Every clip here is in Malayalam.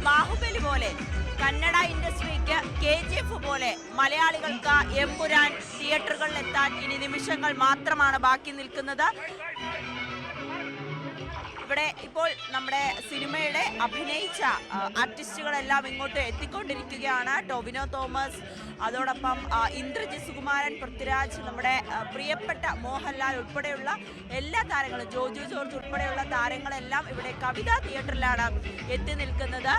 ബാഹുബലി പോലെ കന്നഡ ഇൻഡസ്ട്രിക്ക് KGF പോലെ മലയാളികൾക്ക് എമ്പുരാൻ തിയേറ്ററുകളിൽ എത്താൻ ഇനി നിമിഷങ്ങൾ മാത്രമാണ് ബാക്കി നിൽക്കുന്നത്. ഇവിടെ ഇപ്പോൾ നമ്മുടെ സിനിമയുടെ അഭിനയിച്ച ആർട്ടിസ്റ്റുകളെല്ലാം ഇങ്ങോട്ട് എത്തിക്കൊണ്ടിരിക്കുകയാണ്. ടൊവിനോ തോമസ്, അതോടൊപ്പം ഇന്ദ്രജിത് സുകുമാരൻ, പൃഥ്വിരാജ്, നമ്മുടെ പ്രിയപ്പെട്ട മോഹൻലാൽ ഉൾപ്പെടെയുള്ള എല്ലാ താരങ്ങളും, ജോജു ജോർജ് ഉൾപ്പെടെയുള്ള താരങ്ങളെല്ലാം ഇവിടെ കവിത തിയേറ്ററിലാണ് എത്തി നിൽക്കുന്നത്.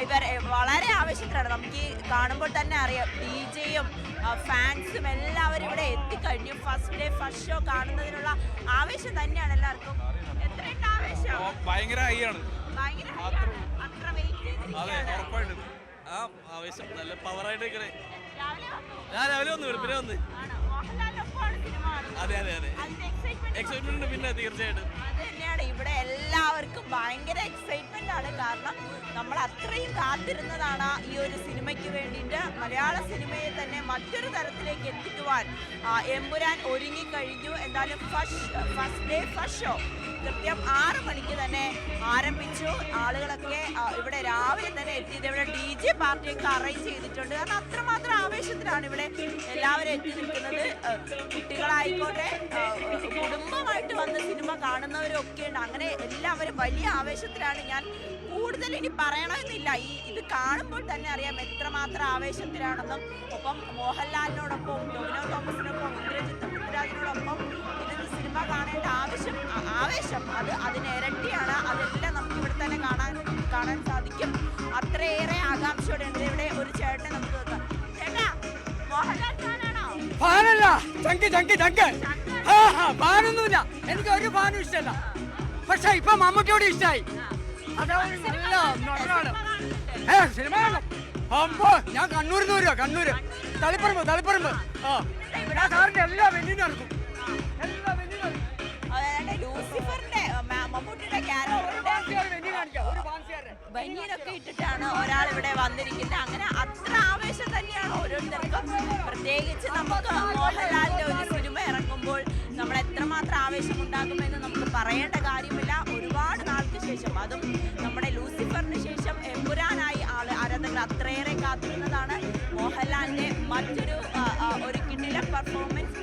ഇവർ വളരെ ആവേശത്തിലാണ്. നമുക്ക് ഈ കാണുമ്പോൾ തന്നെ അറിയാം, DJയും ഫാൻസും എല്ലാവരും ഇവിടെ എത്തിക്കഴിഞ്ഞു. ഫസ്റ്റ് ഡേ ഫസ്റ്റ് ഷോ കാണുന്നതിനുള്ള ആവേശം തന്നെയാണ് എല്ലാവർക്കും. എത്രയുണ്ട് ആവേശം? ഭയങ്കര ഹൈ ആണ്. അത്ര വെയിറ്റ് ഉറപ്പായിട്ടും ആ ആവേശം നല്ല പവറായിട്ട് ഞാൻ രാവിലെ വന്നു വെളുപ്പിനെ വന്ന്. അതെ അതെ അതെ എക്സൈറ്റ്മെന്റ് പിന്നെ തീർച്ചയായിട്ടും അത് തന്നെയാണ്. ഇവിടെ എല്ലാവർക്കും ഭയങ്കര എക്സൈറ്റ്മെന്റ് ആണ്. കാരണം നമ്മൾ അത്രയും കാത്തിരുന്നതാണ് ഈ ഒരു സിനിമയ്ക്ക് വേണ്ടിയിട്ട്. മലയാള സിനിമയെ തന്നെ മറ്റൊരു തരത്തിലേക്ക് എത്തിക്കുവാൻ എമ്പുരാൻ ഒരുങ്ങിക്കഴിഞ്ഞു. എന്തായാലും ഫസ്റ്റ് ഡേ ഫസ്റ്റ് ഷോ കൃത്യം 6 മണിക്ക് തന്നെ ആരംഭിച്ചു. ആളുകളൊക്കെ ഇവിടെ രാവിലെ തന്നെ എത്തിയത്. ഇവിടെ DJ പാർട്ടിയൊക്കെ അറേഞ്ച് ചെയ്തിട്ടുണ്ട്. കാരണം അത്രമാത്രം ആവേശത്തിലാണ് ഇവിടെ എല്ലാവരും എത്തി നിൽക്കുന്നത്. കുട്ടികളായിക്കോട്ടെ, കുടുംബമായിട്ട് വന്ന് സിനിമ കാണുന്നവരും ഒക്കെ ഉണ്ട്. അങ്ങനെ എല്ലാവരും വലിയ ആവേശത്തിലാണ്. ഞാൻ കൂടുതൽ ഇനി പറയണമെന്നില്ല. ഇത് കാണുമ്പോൾ തന്നെ അറിയാം എത്രമാത്രം ആവേശത്തിലാണെന്നും. ഒപ്പം മോഹൻലാലിനോടൊപ്പം, ടൊവിനോ തോമസിനൊപ്പം, ഇന്ദ്രജിത്ത് പൃഥ്വിരാജിനോടൊപ്പം ഇതിൽ സിനിമ കാണേണ്ട ആവേശം അതിന് ഇരട്ടിയാണ്. അതെല്ലാം നമുക്ക് ഇവിടെ തന്നെ കാണാൻ സാധിക്കും. അത്രയേറെ ആകാംക്ഷയോടെയുണ്ട്. ഇവിടെ ഒരു ചേട്ടനെ നമുക്ക് നോക്കാം. ചേട്ടാ, മോഹൻലാൽ ഫാനാണോ? ഫാനല്ല, ഫാനൊന്നുമില്ല. എനിക്ക് ഒരു ഫാനും ഇഷ്ടമല്ല. പക്ഷെ ഇപ്പൊ മമ്മൂട്ടിയോട് ഇഷ്ടമായി. സിനിമ അമ്പോ, ഞാൻ കണ്ണൂരിൽ നിന്ന് വരുവാ. കണ്ണൂര് തളിപ്പറമ്പ്. ഞാൻ സാറിന്റെ എല്ലാ വെല്ലിനും ഇറക്കും. ലൂസിഫറിന്റെ മമ്മൂട്ടിയുടെ ബനിയനൊക്കെ ഇട്ടിട്ടാണ് ഒരാൾ ഇവിടെ വന്നിരിക്കുന്നത്. അങ്ങനെ അത്ര ആവേശം തന്നെയാണ് ഓരോരുത്തർക്കും. പ്രത്യേകിച്ച് നമുക്ക് മോഹൻലാലിന്റെ ഒരു സിനിമ ഇറങ്ങുമ്പോൾ നമ്മൾ എത്രമാത്രം ആവേശം ഉണ്ടാകുമെന്ന് നമുക്ക് പറയേണ്ട കാര്യമില്ല. ഒരുപാട് നാൾക്ക് ശേഷം, അതും നമ്മുടെ ലൂസിഫറിന് ശേഷം എമ്പുരാനായി ആരാധകർ അത്രയേറെ കാത്തിരുന്നതാണ്. മോഹൻലാലിന്റെ മറ്റൊരു